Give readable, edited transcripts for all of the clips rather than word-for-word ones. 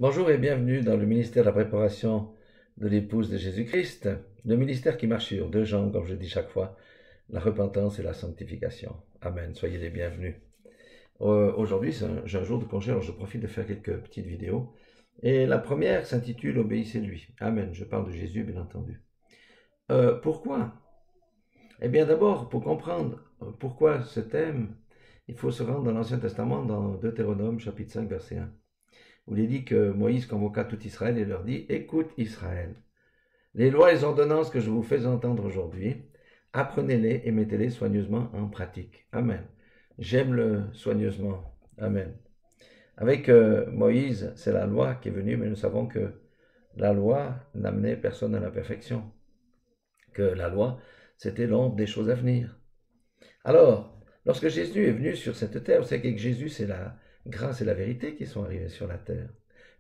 Bonjour et bienvenue dans le ministère de la préparation de l'épouse de Jésus-Christ, le ministère qui marche sur deux jambes, comme je dis chaque fois, la repentance et la sanctification. Amen, soyez les bienvenus. Aujourd'hui, j'ai un jour de congé, alors je profite de faire quelques petites vidéos. Et la première s'intitule « Obéissez-lui ». Amen, je parle de Jésus, bien entendu. Pourquoi? Eh bien d'abord, pour comprendre pourquoi ce thème, il faut se rendre dans l'Ancien Testament, dans Deutéronome, chapitre 5, verset 1. Où il est dit que Moïse convoqua tout Israël et leur dit « Écoute Israël, les lois et les ordonnances que je vous fais entendre aujourd'hui, apprenez-les et mettez-les soigneusement en pratique. » Amen. J'aime le soigneusement. Amen. Avec Moïse, c'est la loi qui est venue, mais nous savons que la loi n'amenait personne à la perfection. Que la loi, c'était l'ombre des choses à venir. Alors, lorsque Jésus est venu sur cette terre, vous savez qu'avec Jésus, c'est la grâce et la vérité qui sont arrivées sur la terre.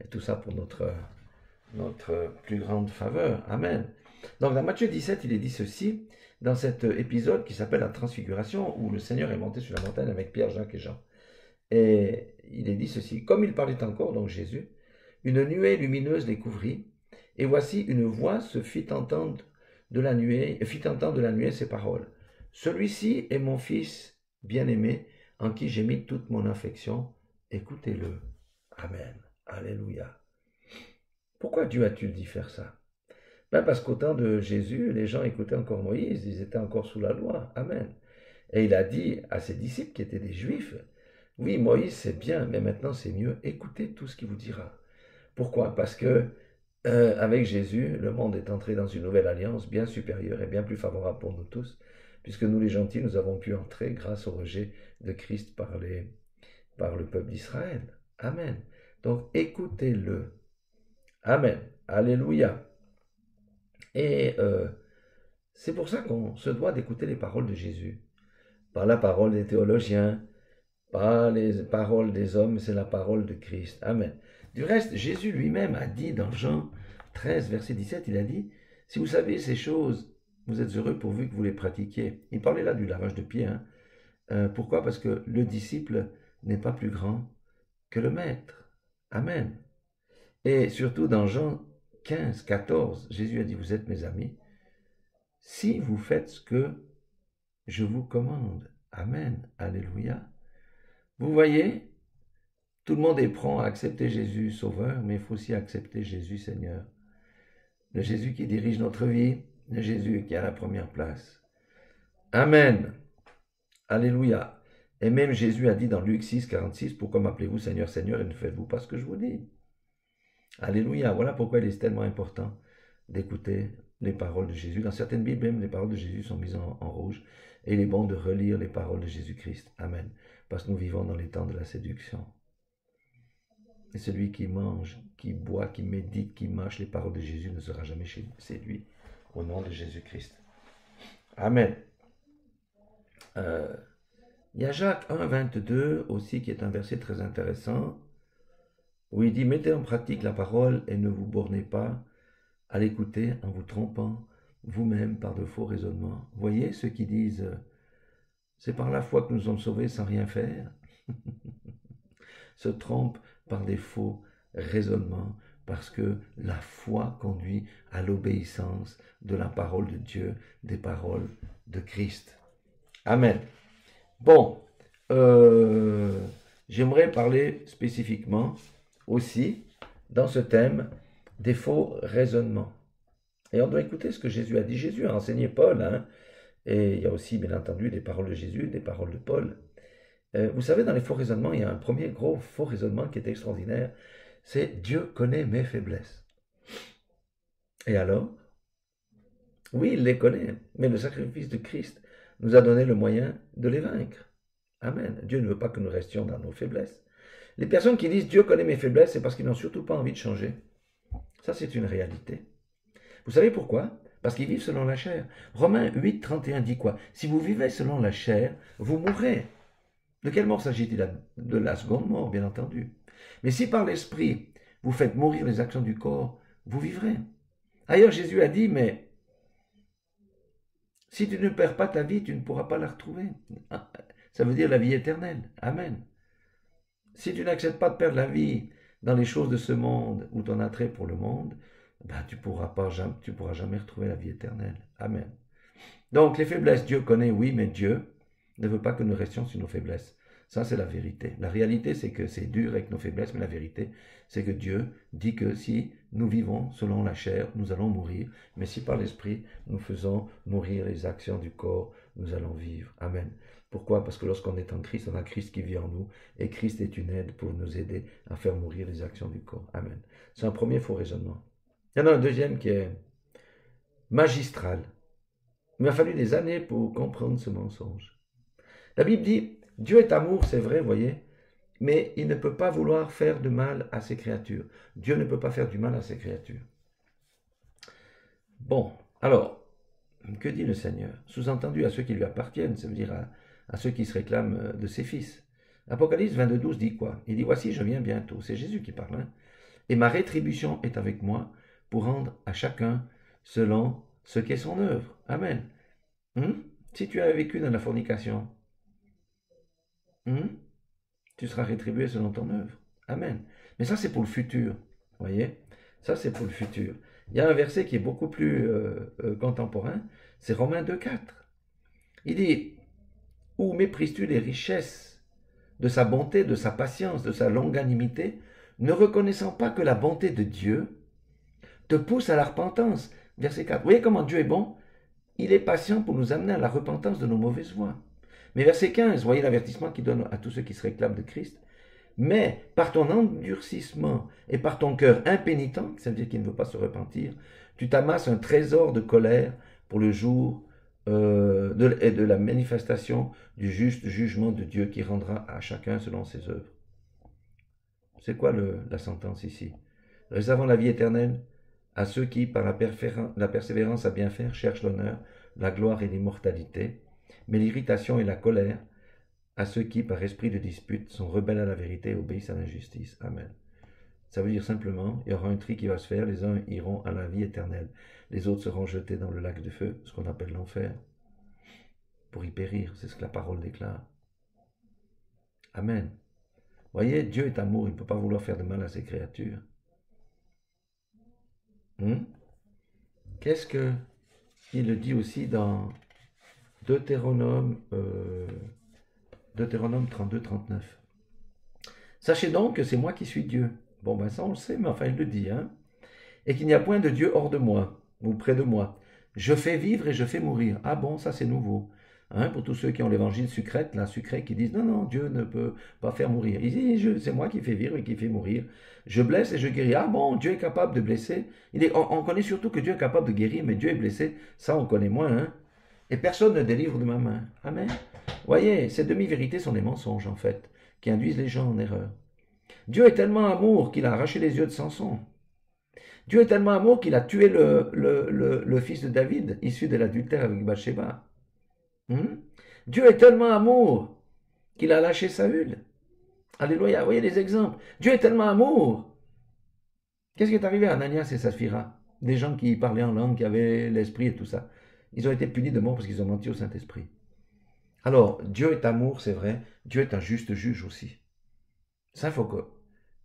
Et tout ça pour notre plus grande faveur. Amen. Donc dans Matthieu 17, il est dit ceci, dans cet épisode qui s'appelle la transfiguration, où le Seigneur est monté sur la montagne avec Pierre, Jacques et Jean. Et il est dit ceci, comme il parlait encore, donc Jésus, une nuée lumineuse les couvrit, et voici une voix se fit entendre de la nuée ces paroles. Celui-ci est mon fils bien-aimé, en qui j'ai mis toute mon affection. Écoutez-le. Amen. Alléluia. Pourquoi Dieu a-t-il dit faire ça? Ben parce qu'au temps de Jésus, les gens écoutaient encore Moïse, ils étaient encore sous la loi. Amen. Et il a dit à ses disciples qui étaient des juifs, oui, Moïse c'est bien, mais maintenant c'est mieux, écoutez tout ce qu'il vous dira. Pourquoi? Parce que avec Jésus, le monde est entré dans une nouvelle alliance bien supérieure et bien plus favorable pour nous tous, puisque nous les gentils, nous avons pu entrer grâce au rejet de Christ par le peuple d'Israël. Amen. Donc écoutez-le. Amen. Alléluia. Et c'est pour ça qu'on se doit d'écouter les paroles de Jésus. Pas la parole des théologiens, pas les paroles des hommes, c'est la parole de Christ. Amen. Du reste, Jésus lui-même a dit dans Jean 13, verset 17, il a dit, « Si vous savez ces choses, vous êtes heureux pourvu que vous les pratiquiez. » Il parlait là du lavage de pieds. Pourquoi? Parce que le disciple n'est pas plus grand que le maître. Amen. Et surtout dans Jean 15, 14, Jésus a dit, « Vous êtes mes amis, si vous faites ce que je vous commande. » Amen. Alléluia. Vous voyez, tout le monde est prêt à accepter Jésus Sauveur, mais il faut aussi accepter Jésus Seigneur. Le Jésus qui dirige notre vie, le Jésus qui est à la première place. Amen. Alléluia. Et même Jésus a dit dans Luc 6, 46, « Pourquoi m'appelez-vous Seigneur, Seigneur, et ne faites-vous pas ce que je vous dis ?» Alléluia. Voilà pourquoi il est tellement important d'écouter les paroles de Jésus. Dans certaines Bibles, même les paroles de Jésus sont mises en rouge. Et il est bon de relire les paroles de Jésus-Christ. Amen. Parce que nous vivons dans les temps de la séduction. Et celui qui mange, qui boit, qui médite, qui mâche les paroles de Jésus ne sera jamais séduit. Au nom de Jésus-Christ. Amen. Il y a Jacques 1, 22 aussi qui est un verset très intéressant où il dit « Mettez en pratique la parole et ne vous bornez pas à l'écouter en vous trompant vous-même par de faux raisonnements. » Voyez ceux qui disent « C'est par la foi que nous sommes sauvés sans rien faire » se trompent par des faux raisonnements parce que la foi conduit à l'obéissance de la parole de Dieu, des paroles de Christ. Amen. Bon, j'aimerais parler spécifiquement aussi dans ce thème des faux raisonnements. Et on doit écouter ce que Jésus a dit. Jésus a enseigné Paul, et il y a aussi bien entendu des paroles de Jésus, des paroles de Paul. Vous savez, dans les faux raisonnements, il y a un premier gros faux raisonnement qui est extraordinaire, c'est « Dieu connaît mes faiblesses ». Et alors? Oui, il les connaît, mais le sacrifice de Christ nous a donné le moyen de les vaincre. Amen. Dieu ne veut pas que nous restions dans nos faiblesses. Les personnes qui disent « Dieu connaît mes faiblesses », c'est parce qu'ils n'ont surtout pas envie de changer. Ça, c'est une réalité. Vous savez pourquoi? Parce qu'ils vivent selon la chair. Romains 8, 31 dit quoi? « Si vous vivez selon la chair, vous mourrez. » De quelle mort s'agit-il? De la seconde mort, bien entendu. Mais si par l'esprit, vous faites mourir les actions du corps, vous vivrez. Ailleurs, Jésus a dit, mais si tu ne perds pas ta vie, tu ne pourras pas la retrouver. Ça veut dire la vie éternelle. Amen. Si tu n'acceptes pas de perdre la vie dans les choses de ce monde ou ton attrait pour le monde, ben, tu pourras jamais retrouver la vie éternelle. Amen. Donc les faiblesses, Dieu connaît, oui, mais Dieu ne veut pas que nous restions sur nos faiblesses. Ça, c'est la vérité. La réalité, c'est que c'est dur avec nos faiblesses, mais la vérité, c'est que Dieu dit que si nous vivons selon la chair, nous allons mourir. Mais si par l'Esprit, nous faisons mourir les actions du corps, nous allons vivre. Amen. Pourquoi? Parce que lorsqu'on est en Christ, on a Christ qui vit en nous, et Christ est une aide pour nous aider à faire mourir les actions du corps. Amen. C'est un premier faux raisonnement. Il y en a un deuxième qui est magistral. Il m'a fallu des années pour comprendre ce mensonge. La Bible dit, Dieu est amour, c'est vrai, voyez, mais il ne peut pas vouloir faire de mal à ses créatures. Dieu ne peut pas faire du mal à ses créatures. Bon, alors, que dit le Seigneur? Sous-entendu à ceux qui lui appartiennent, ça veut dire à ceux qui se réclament de ses fils. Apocalypse 22,12 dit quoi? Il dit, voici, je viens bientôt. C'est Jésus qui parle, hein? Et ma rétribution est avec moi pour rendre à chacun selon ce qu'est son œuvre. Amen. Si tu as vécu dans la fornication, tu seras rétribué selon ton œuvre. Amen. Mais ça, c'est pour le futur. Voyez? Ça, c'est pour le futur. Il y a un verset qui est beaucoup plus contemporain, c'est Romains 2,4. Il dit, où méprises-tu les richesses de sa bonté, de sa patience, de sa longanimité, ne reconnaissant pas que la bonté de Dieu te pousse à la repentance. Verset 4. Vous voyez comment Dieu est bon? Il est patient pour nous amener à la repentance de nos mauvaises voies. Mais verset 15, voyez l'avertissement qu'il donne à tous ceux qui se réclament de Christ. Mais par ton endurcissement et par ton cœur impénitent, ça veut dire qu'il ne veut pas se repentir, tu t'amasses un trésor de colère pour le jour de la manifestation du juste jugement de Dieu qui rendra à chacun selon ses œuvres. C'est quoi la sentence ici? Réservant la vie éternelle à ceux qui, par la persévérance à bien faire, cherchent l'honneur, la gloire et l'immortalité, mais l'irritation et la colère à ceux qui, par esprit de dispute, sont rebelles à la vérité et obéissent à l'injustice. Amen. Ça veut dire simplement, il y aura un tri qui va se faire, les uns iront à la vie éternelle, les autres seront jetés dans le lac de feu, ce qu'on appelle l'enfer, pour y périr, c'est ce que la parole déclare. Amen. Voyez, Dieu est amour, il ne peut pas vouloir faire de mal à ses créatures. Qu'est-ce qu'il dit aussi dans Deutéronome 32-39. Sachez donc que c'est moi qui suis Dieu. Bon, ben ça on le sait, mais enfin il le dit, hein. Et qu'il n'y a point de Dieu hors de moi, ou près de moi. Je fais vivre et je fais mourir. Ah bon, ça c'est nouveau. Hein, pour tous ceux qui ont l'évangile sucrète, la sucrée, qui disent non, Dieu ne peut pas faire mourir. Il dit, c'est moi qui fais vivre et qui fais mourir. Je blesse et je guéris. Ah bon, Dieu est capable de blesser. On connaît surtout que Dieu est capable de guérir, mais Dieu est blessé. Ça on connaît moins, hein. Et personne ne délivre de ma main. Amen. Voyez, ces demi-vérités sont des mensonges, en fait, qui induisent les gens en erreur. Dieu est tellement amour qu'il a arraché les yeux de Samson. Dieu est tellement amour qu'il a tué le fils de David, issu de l'adultère avec Bathsheba. Dieu est tellement amour qu'il a lâché Saül. Alléluia, voyez les exemples. Dieu est tellement amour. Qu'est-ce qui est arrivé à Ananias et Saphira? Des gens qui parlaient en langue, qui avaient l'esprit et tout ça. Ils ont été punis de mort parce qu'ils ont menti au Saint-Esprit. Alors, Dieu est amour, c'est vrai. Dieu est un juste juge aussi. Ça,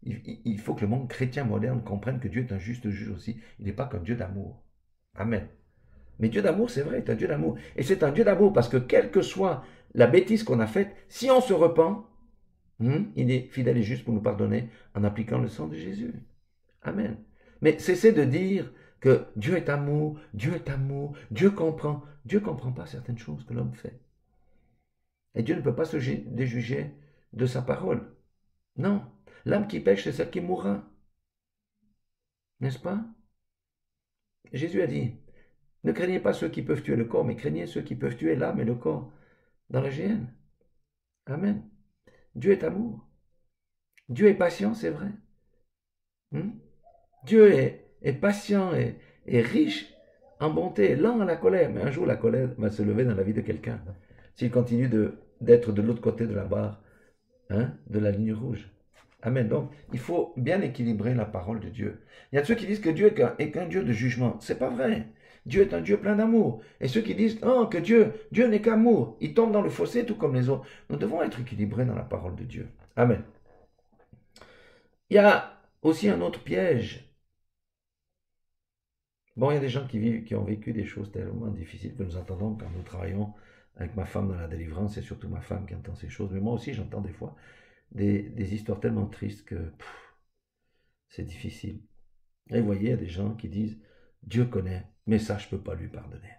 il faut que le monde chrétien moderne comprenne que Dieu est un juste juge aussi. Il n'est pas qu'un Dieu d'amour. Amen. Mais Dieu d'amour, c'est vrai, est un Dieu d'amour. Et c'est un Dieu d'amour parce que quelle que soit la bêtise qu'on a faite, si on se repent, il est fidèle et juste pour nous pardonner en appliquant le sang de Jésus. Amen. Mais cessez de dire que Dieu est amour, Dieu comprend. Dieu ne comprend pas certaines choses que l'homme fait. Et Dieu ne peut pas se déjuger de sa parole. Non, l'âme qui pêche, c'est celle qui mourra. N'est-ce pas? Jésus a dit, ne craignez pas ceux qui peuvent tuer le corps, mais craignez ceux qui peuvent tuer l'âme et le corps dans la géhenne. Amen. Dieu est amour. Dieu est patient, c'est vrai. Dieu est patient et riche en bonté, lent à la colère. Mais un jour, la colère va se lever dans la vie de quelqu'un. S'il continue d'être de l'autre côté de la barre, de la ligne rouge. Amen. Donc, il faut bien équilibrer la parole de Dieu. Il y a ceux qui disent que Dieu est qu'un Dieu de jugement. C'est pas vrai. Dieu est un Dieu plein d'amour. Et ceux qui disent que Dieu n'est qu'amour, ils tombent dans le fossé tout comme les autres. Nous devons être équilibrés dans la parole de Dieu. Amen. Il y a Aussi un autre piège. Bon, il y a des gens qui ont vécu des choses tellement difficiles que nous entendons quand nous travaillons avec ma femme dans la délivrance, et surtout ma femme qui entend ces choses. Mais moi aussi, j'entends des fois des histoires tellement tristes que c'est difficile. Et vous voyez, il y a des gens qui disent, Dieu connaît, mais ça, je ne peux pas lui pardonner.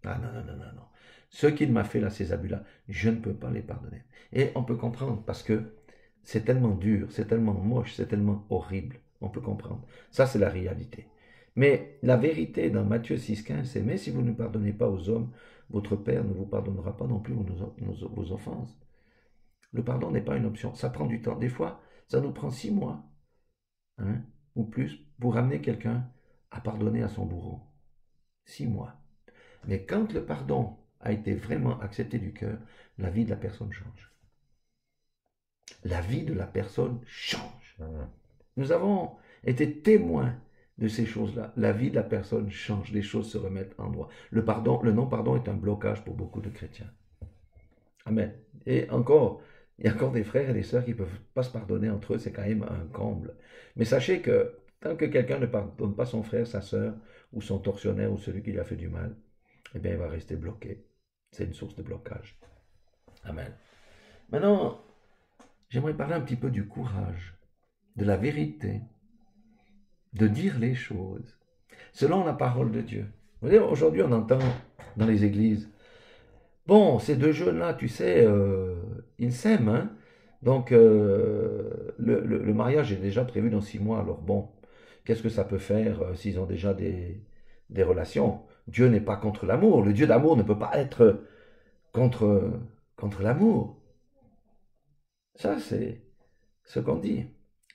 Ah non, non, non, non, non. Ce qu'il m'a fait là, ces abus-là, je ne peux pas les pardonner. Et on peut comprendre parce que c'est tellement dur, c'est tellement moche, c'est tellement horrible. On peut comprendre. Ça, c'est la réalité. Mais la vérité dans Matthieu 6,15, c'est, mais si vous ne pardonnez pas aux hommes, votre Père ne vous pardonnera pas non plus vos offenses. Le pardon n'est pas une option. Ça prend du temps. Des fois, ça nous prend 6 mois, hein, ou plus, pour ramener quelqu'un à pardonner à son bourreau. 6 mois. Mais quand le pardon a été vraiment accepté du cœur, la vie de la personne change. La vie de la personne change. Nous avons été témoins de ces choses-là. La vie de la personne change, les choses se remettent en droit. Le non-pardon est un blocage pour beaucoup de chrétiens. Amen. Et encore, il y a encore des frères et des sœurs qui ne peuvent pas se pardonner entre eux, c'est quand même un comble. Mais sachez que tant que quelqu'un ne pardonne pas son frère, sa sœur, ou son tortionnaire, ou celui qui lui a fait du mal, eh bien, il va rester bloqué. C'est une source de blocage. Amen. Maintenant, j'aimerais parler un petit peu du courage, de la vérité, de dire les choses, selon la parole de Dieu. Vous voyez, aujourd'hui, on entend dans les églises, bon, ces deux jeunes-là, tu sais, ils s'aiment, hein? Donc, le mariage est déjà prévu dans 6 mois. Alors bon, qu'est-ce que ça peut faire s'ils ont déjà des relations? Dieu n'est pas contre l'amour. Le Dieu d'amour ne peut pas être contre l'amour. Ça, c'est ce qu'on dit.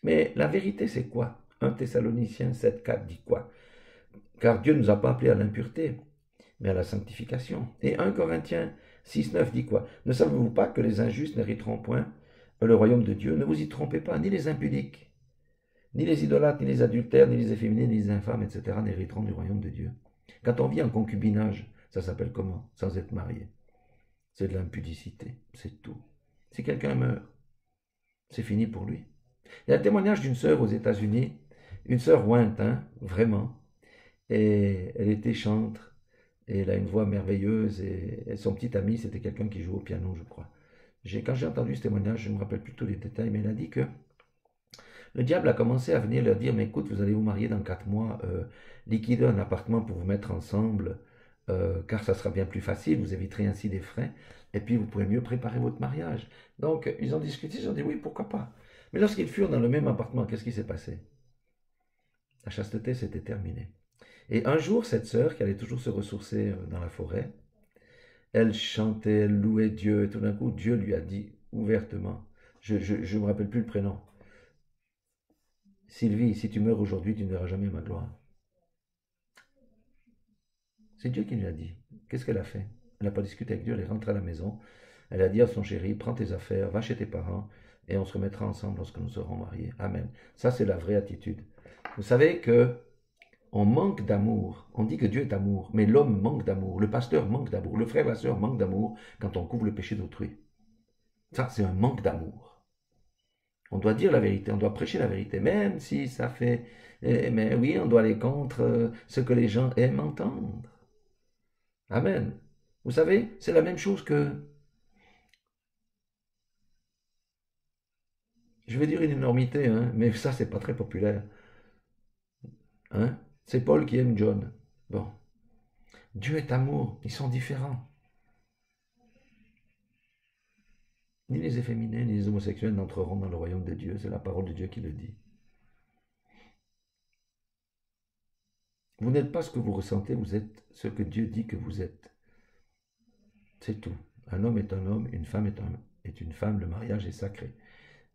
Mais la vérité, c'est quoi? 1 Thessaloniciens 7,4 dit quoi? Car Dieu ne nous a pas appelés à l'impureté, mais à la sanctification. Et 1 Corinthiens 6,9 dit quoi? Ne savez-vous pas que les injustes n'hériteront point le royaume de Dieu? Ne vous y trompez pas, ni les impudiques, ni les idolâtres, ni les adultères, ni les efféminés, ni les infâmes, etc. n'hériteront du royaume de Dieu. Quand on vit en concubinage, ça s'appelle comment? Sans être marié. C'est de l'impudicité, c'est tout. Si quelqu'un meurt, c'est fini pour lui. Il y a le témoignage d'une sœur aux États-Unis, une sœur ointe, hein, vraiment. Et elle était chantre, et elle a une voix merveilleuse, et son petit ami, c'était quelqu'un qui joue au piano, je crois. Quand j'ai entendu ce témoignage, je ne me rappelle plus tous les détails, mais elle a dit que le diable a commencé à venir leur dire, mais écoute, vous allez vous marier dans 4 mois, liquidez un appartement pour vous mettre ensemble, car ça sera bien plus facile, vous éviterez ainsi des frais, et puis vous pourrez mieux préparer votre mariage. Donc, ils ont discuté, ils ont dit, oui, pourquoi pas. Mais lorsqu'ils furent dans le même appartement, qu'est-ce qui s'est passé? La chasteté s'était terminée. Et un jour, cette sœur, qui allait toujours se ressourcer dans la forêt, elle chantait, elle louait Dieu, et tout d'un coup, Dieu lui a dit ouvertement, je ne me rappelle plus le prénom, Sylvie, si tu meurs aujourd'hui, tu ne verras jamais ma gloire. C'est Dieu qui lui a dit. Qu'est-ce qu'elle a fait? Elle n'a pas discuté avec Dieu, elle est rentrée à la maison, elle a dit à son chéri, prends tes affaires, va chez tes parents, et on se remettra ensemble lorsque nous serons mariés. Amen. Ça, c'est la vraie attitude. Vous savez que on manque d'amour. On dit que Dieu est amour, mais l'homme manque d'amour, le pasteur manque d'amour, le frère, la sœur manque d'amour quand on couvre le péché d'autrui. Ça, c'est un manque d'amour. On doit dire la vérité, on doit prêcher la vérité, même si ça fait... Mais oui, on doit aller contre ce que les gens aiment entendre. Amen. Vous savez, c'est la même chose que... Je vais dire une énormité, hein, mais ça, c'est pas très populaire. Hein? C'est Paul qui aime John. Bon. Dieu est amour, ils sont différents. Ni les efféminés, ni les homosexuels n'entreront dans le royaume de Dieu. C'est la parole de Dieu qui le dit. Vous n'êtes pas ce que vous ressentez, vous êtes ce que Dieu dit que vous êtes. C'est tout. Un homme est un homme, une femme est une femme, le mariage est sacré.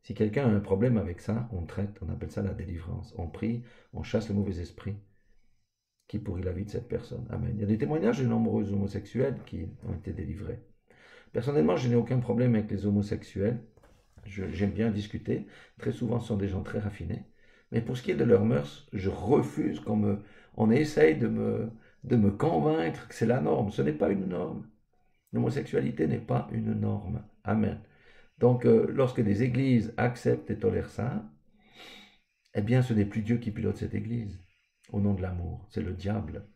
Si quelqu'un a un problème avec ça, on traite, on appelle ça la délivrance. On prie, on chasse le mauvais esprit qui pourrit la vie de cette personne. Amen. Il y a des témoignages de nombreux homosexuels qui ont été délivrés. Personnellement, je n'ai aucun problème avec les homosexuels. J'aime bien discuter. Très souvent, ce sont des gens très raffinés. Mais pour ce qui est de leurs mœurs, je refuse on essaye de me convaincre que c'est la norme. Ce n'est pas une norme. L'homosexualité n'est pas une norme. Amen. Donc, lorsque des églises acceptent et tolèrent ça, eh bien, ce n'est plus Dieu qui pilote cette Église, au nom de l'amour. C'est le diable,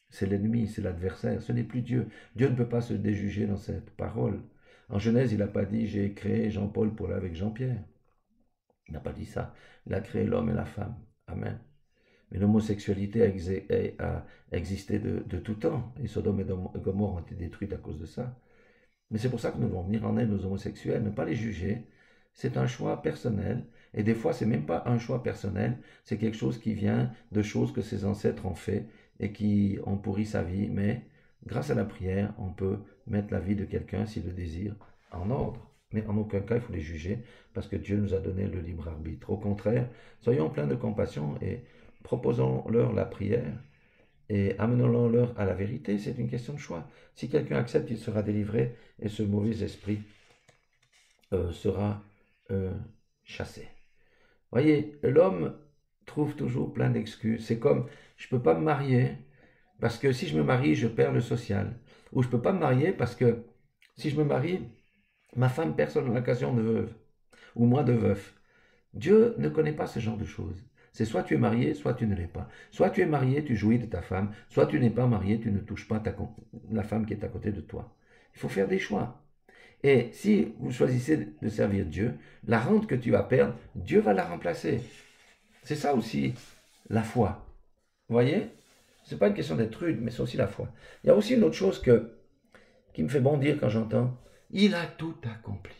c'est l'ennemi, c'est l'adversaire. Ce n'est plus Dieu. Dieu ne peut pas se déjuger dans cette parole. En Genèse, il n'a pas dit « j'ai créé Jean-Paul pour aller avec Jean-Pierre ». Il n'a pas dit ça. Il a créé l'homme et la femme. Amen. Mais l'homosexualité a existé de tout temps. Et Sodome et Gomorrhe ont été détruites à cause de ça. Mais c'est pour ça que nous devons venir en aide aux homosexuels, ne pas les juger. C'est un choix personnel. Et des fois, c'est même pas un choix personnel. C'est quelque chose qui vient de choses que ses ancêtres ont fait et qui ont pourri sa vie. Mais grâce à la prière, on peut mettre la vie de quelqu'un, s'il le désire, en ordre. Mais en aucun cas, il faut les juger parce que Dieu nous a donné le libre arbitre. Au contraire, soyons pleins de compassion et proposons-leur la prière et amenons-leur à la vérité. C'est une question de choix. Si quelqu'un accepte, il sera délivré et ce mauvais esprit sera chassé. Voyez, l'homme trouve toujours plein d'excuses. C'est comme, je ne peux pas me marier parce que si je me marie, je perds le social. Ou je ne peux pas me marier parce que si je me marie, ma femme perd son occasion de veuve. Ou moi de veuf. Dieu ne connaît pas ce genre de choses. C'est soit tu es marié, soit tu ne l'es pas. Soit tu es marié, tu jouis de ta femme, soit tu n'es pas marié, tu ne touches pas la femme qui est à côté de toi. Il faut faire des choix. Et si vous choisissez de servir Dieu, la rente que tu vas perdre, Dieu va la remplacer. C'est ça aussi la foi. Vous voyez? Ce n'est pas une question d'être rude, mais c'est aussi la foi. Il y a aussi une autre chose qui me fait bondir quand j'entends « Il a tout accompli ».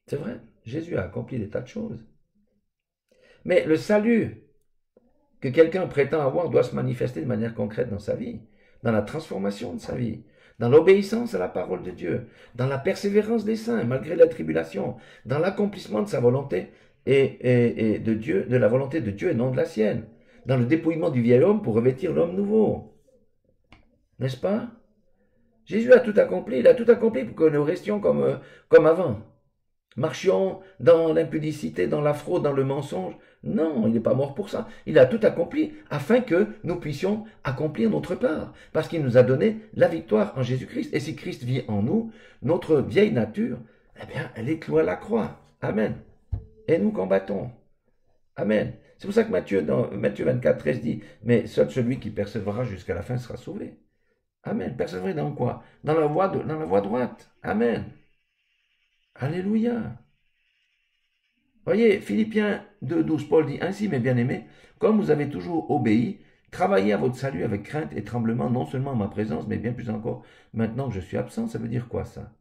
C'est vrai, Jésus a accompli des tas de choses. Mais le salut que quelqu'un prétend avoir doit se manifester de manière concrète dans sa vie, dans la transformation de sa vie, dans l'obéissance à la parole de Dieu, dans la persévérance des saints malgré la tribulation, dans l'accomplissement de sa volonté et de Dieu, de la volonté de Dieu et non de la sienne, dans le dépouillement du vieil homme pour revêtir l'homme nouveau. N'est-ce pas? Jésus a tout accompli, il a tout accompli pour que nous restions comme avant. Marchions dans l'impudicité, dans la fraude, dans le mensonge. Non, il n'est pas mort pour ça. Il a tout accompli afin que nous puissions accomplir notre part. Parce qu'il nous a donné la victoire en Jésus-Christ. Et si Christ vit en nous, notre vieille nature, eh bien, elle est clouée à la croix. Amen. Et nous combattons. Amen. C'est pour ça que Matthieu 24, 13 dit, mais seul celui qui persévérera jusqu'à la fin sera sauvé. Amen. Persévérer dans quoi? Dans la voie droite. Amen. Alléluia. Voyez, Philippiens 2, 12, Paul dit ainsi, mes bien-aimés, comme vous avez toujours obéi, travaillez à votre salut avec crainte et tremblement, non seulement en ma présence, mais bien plus encore maintenant que je suis absent. Ça veut dire quoi ça?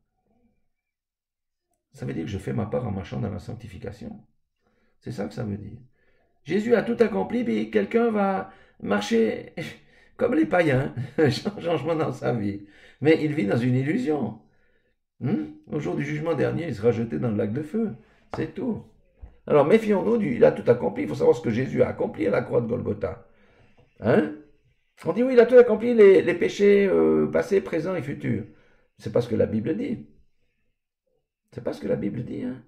Ça veut dire que je fais ma part en marchant dans la sanctification. C'est ça que ça veut dire. Jésus a tout accompli, puis quelqu'un va marcher comme les païens, changement dans sa vie. Mais il vit dans une illusion. Au jour du jugement dernier, il sera jeté dans le lac de feu. C'est tout. Alors méfions-nous, il a tout accompli. Il faut savoir ce que Jésus a accompli à la croix de Golgotha. Hein? On dit oui, il a tout accompli, les péchés passés, présents et futurs. C'est pas ce que la Bible dit. C'est pas ce que la Bible dit. Hein?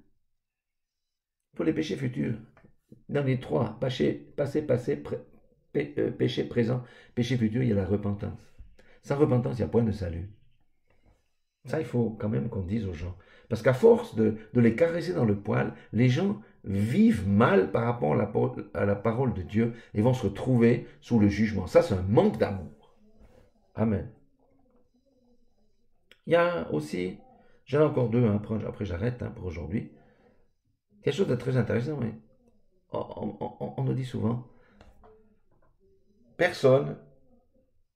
Pour les péchés futurs, dans les trois, passé, péché présent, péché futur, il y a la repentance. Sans repentance, il n'y a point de salut. Ça, il faut quand même qu'on dise aux gens. Parce qu'à force de les caresser dans le poil, les gens vivent mal par rapport à la parole de Dieu et vont se retrouver sous le jugement. Ça, c'est un manque d'amour. Amen. Il y a aussi, j'en ai encore deux, après j'arrête pour aujourd'hui. Quelque chose de très intéressant, mais on nous dit souvent, personne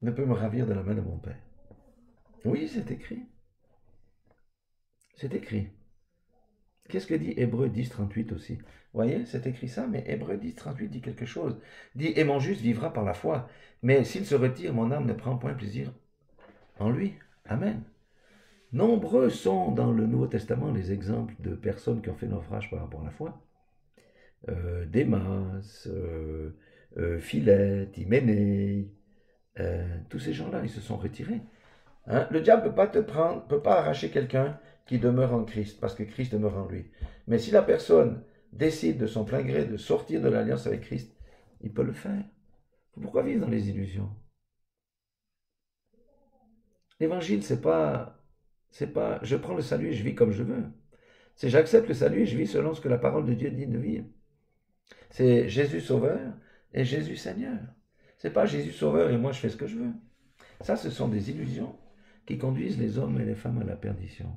ne peut me ravir de la main de mon Père. Oui, c'est écrit. C'est écrit. Qu'est-ce que dit Hébreux 10, 38 aussi? Vous voyez, c'est écrit ça, mais Hébreux 10, 38 dit quelque chose. Dit, et mon juste vivra par la foi. Mais s'il se retire, mon âme ne prend point plaisir en lui. Amen. Nombreux sont dans le Nouveau Testament les exemples de personnes qui ont fait naufrage par rapport à la foi. Démas, Philette, Hyménée, tous ces gens-là, ils se sont retirés. Hein? Le diable ne peut pas arracher quelqu'un qui demeure en Christ, parce que Christ demeure en lui. Mais si la personne décide de son plein gré de sortir de l'alliance avec Christ, il peut le faire. Pourquoi vivre dans les illusions? L'évangile, c'est pas je prends le salut et je vis comme je veux. C'est j'accepte le salut et je vis selon ce que la parole de Dieu dit de vivre. C'est Jésus Sauveur et Jésus Seigneur. C'est pas Jésus Sauveur et moi je fais ce que je veux. Ça, ce sont des illusions qui conduisent les hommes et les femmes à la perdition.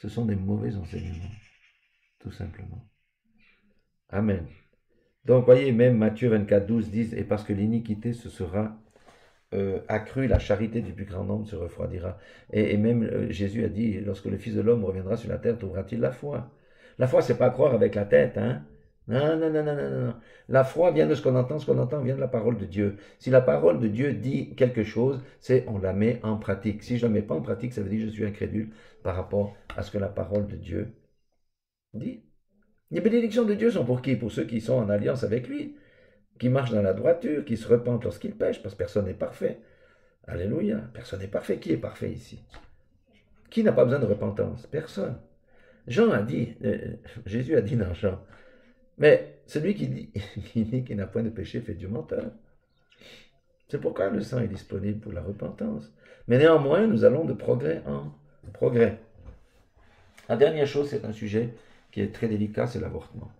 Ce sont des mauvais enseignements, tout simplement. Amen. Donc, voyez, même Matthieu 24, 12 dit, et parce que l'iniquité se sera accrue, la charité du plus grand nombre se refroidira. Et même Jésus a dit, lorsque le Fils de l'homme reviendra sur la terre, trouvera-t-il la foi? La foi, c'est pas croire avec la tête, hein? Non, non, non, non, non, non. La foi vient de ce qu'on entend vient de la parole de Dieu. Si la parole de Dieu dit quelque chose, c'est on la met en pratique. Si je ne la mets pas en pratique, ça veut dire que je suis incrédule par rapport à ce que la parole de Dieu dit. Les bénédictions de Dieu sont pour qui? Pour ceux qui sont en alliance avec lui, qui marchent dans la droiture, qui se repentent lorsqu'ils pêchent, parce que personne n'est parfait. Alléluia, personne n'est parfait. Qui est parfait ici? Qui n'a pas besoin de repentance? Personne. Jean a dit, Jésus a dit dans Jean, mais celui qui dit qu'il n'a point de péché fait Dieu menteur. C'est pourquoi le sang est disponible pour la repentance. Mais néanmoins, nous allons de progrès en progrès. La dernière chose, c'est un sujet qui est très délicat, c'est l'avortement.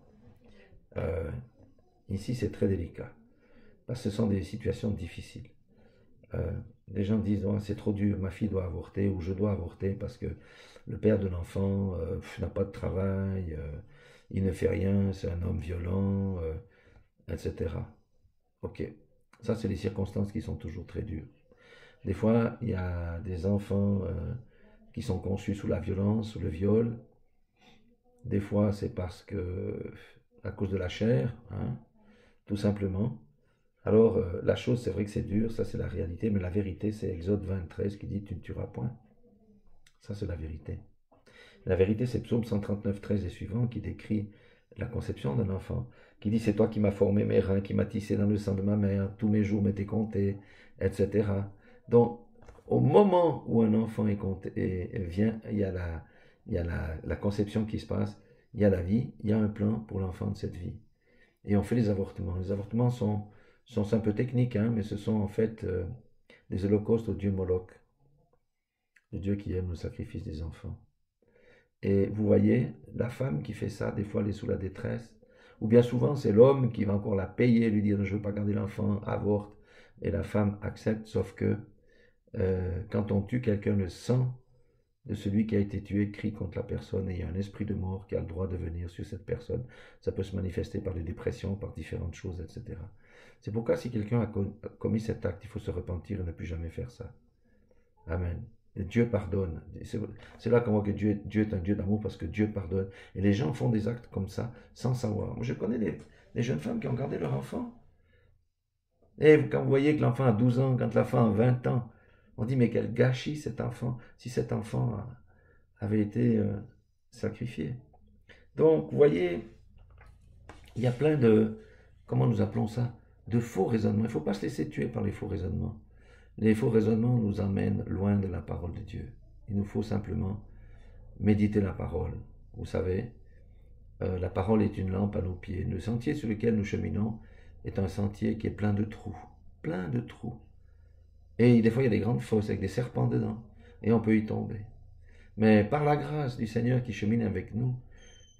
Ici, c'est très délicat, parce que ce sont des situations difficiles. Des gens disent, oh, c'est trop dur, ma fille doit avorter, ou je dois avorter, parce que le père de l'enfant n'a pas de travail, il ne fait rien, c'est un homme violent, etc. Ok, ça c'est les circonstances qui sont toujours très dures. Des fois, il y a des enfants qui sont conçus sous la violence, sous le viol. Des fois, c'est parce que, à cause de la chair, hein, tout simplement. Alors, la chose, c'est vrai que c'est dur, ça c'est la réalité, mais la vérité, c'est Exode 23 qui dit « tu ne tueras point ». Ça, c'est la vérité. La vérité, c'est Psaume 139, 13 et suivant qui décrit la conception d'un enfant, qui dit « c'est toi qui m'as formé mes reins, qui m'as tissé dans le sein de ma mère, tous mes jours m'étaient comptés, etc. » Donc, au moment où un enfant est compté, vient, il y a la conception qui se passe, il y a la vie, il y a un plan pour l'enfant de cette vie. Et on fait les avortements. Les avortements sont un peu techniques, hein, mais ce sont en fait des holocaustes au dieu Moloch, le dieu qui aime le sacrifice des enfants. Et vous voyez, la femme qui fait ça, des fois elle est sous la détresse, ou bien souvent c'est l'homme qui va encore la payer, lui dire je ne veux pas garder l'enfant, avorte, et la femme accepte, sauf que quand on tue quelqu'un, le sang de celui qui a été tué crie contre la personne, et il y a un esprit de mort qui a le droit de venir sur cette personne. Ça peut se manifester par des dépressions, par différentes choses, etc. C'est pourquoi si quelqu'un a commis cet acte, il faut se repentir et ne plus jamais faire ça. Amen. Et Dieu pardonne. C'est là qu'on voit que Dieu est un Dieu d'amour parce que Dieu pardonne. Et les gens font des actes comme ça sans savoir. Moi, je connais des jeunes femmes qui ont gardé leur enfant. Et quand vous voyez que l'enfant a 12 ans, quand l'enfant a 20 ans, on dit mais quel gâchis cet enfant, si cet enfant avait été sacrifié. Donc, vous voyez, il y a plein de, comment nous appelons ça, de faux raisonnements. Il ne faut pas se laisser tuer par les faux raisonnements. Les faux raisonnements nous emmènent loin de la parole de Dieu. Il nous faut simplement méditer la parole. Vous savez, la parole est une lampe à nos pieds. Le sentier sur lequel nous cheminons est un sentier qui est plein de trous. Plein de trous. Et des fois, il y a des grandes fosses avec des serpents dedans. Et on peut y tomber. Mais par la grâce du Seigneur qui chemine avec nous,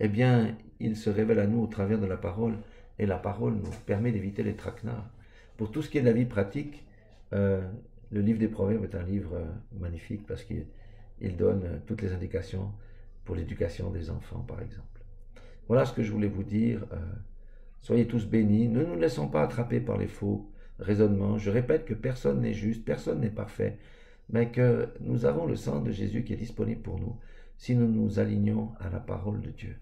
eh bien, il se révèle à nous au travers de la parole. Et la parole nous permet d'éviter les traquenards. Pour tout ce qui est de la vie pratique, le livre des Proverbes est un livre magnifique parce qu'il donne toutes les indications pour l'éducation des enfants, par exemple. Voilà ce que je voulais vous dire. Soyez tous bénis. Ne nous laissons pas attraper par les faux raisonnements. Je répète que personne n'est juste, personne n'est parfait, mais que nous avons le sang de Jésus qui est disponible pour nous si nous nous alignons à la parole de Dieu.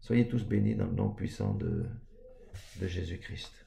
Soyez tous bénis dans le nom puissant de Jésus-Christ.